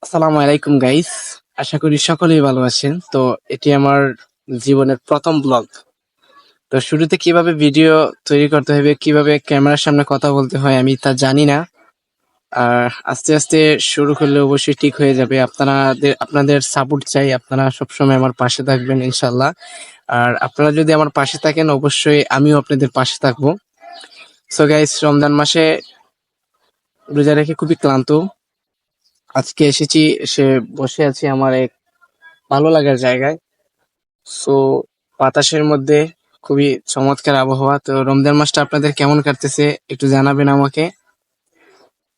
আসসালামু আলাইকুম গাইস। আশা করি সকলেই ভালো আছেন। তো এটি আমার জীবনের প্রথম ব্লগ। তো শুরুতে কিভাবে ভিডিও তৈরি করতে হবে, কিভাবে ক্যামেরার সামনে কথা বলতে হয় আমি তা জানি না। আর আস্তে আস্তে শুরু করলে অবশ্যই ঠিক হয়ে যাবে। আপনাদের সাপোর্ট চাই। আপনারা সবসময় আমার পাশে থাকবেন ইনশাল্লাহ। আর আপনারা যদি আমার পাশে থাকেন অবশ্যই আমিও আপনাদের পাশে থাকবো। সো গাইস, রমজান মাসে রোজা রেখে খুবই ক্লান্ত। আজকে এসে বসে আছি আমার এক ভালো লাগার জায়গায়। সো বাতাসের মধ্যে খুবই চমৎকার আবহাওয়া। তো রমজান মাসটা আপনাদের কেমন কাটতেছে একটু জানাবেন আমাকে।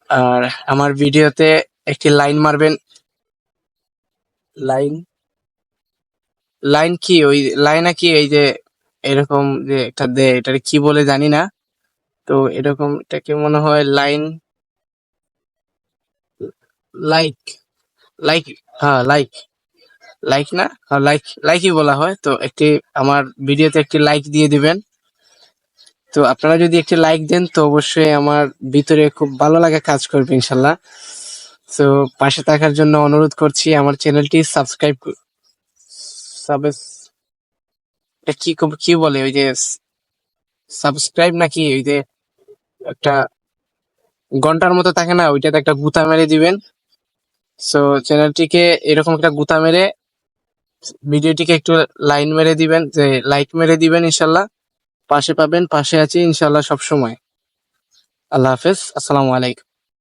আর আমার ভিডিওতে একটি লাইন মারবেন। লাইন লাইন কি ওই লাইন কি এই যে এরকম যে একটা দেয়, এটা কি বলে জানি না। তো এরকম এটাকে মনে হয় লাইন, লাইক, লাইক, হ্যাঁ লাইক, লাইক না, হ্যাঁ লাইক, লাইকই বলা হয়। তো একটি আমার ভিডিওতে একটি লাইক দিয়ে দিবেন। তো আপনারা যদি একটি লাইক দেন তো অবশ্যই আমার ভিতরে খুব ভালো লাগা কাজ করবে ইনশাল্লাহ। তো পাশে থাকার জন্য অনুরোধ করছি। আমার চ্যানেলটি এটা কি বলে ওই যে সাবস্ক্রাইব নাকি ওই যে একটা ঘন্টার মতো থাকে না, ওইটাতে একটা গুতা মেরে দিবেন। সো চ্যানেলটিকে এরকম একটা গুতা মেরে ভিডিওটিকে একটু লাইন মেরে দিবেন, যে লাইক মেরে দিবেন ইনশাল্লাহ। পাশে পাবেন, পাশে আছি ইনশাল্লাহ সব সময়। আল্লাহ হাফেজ, আসসালামু আলাইকুম।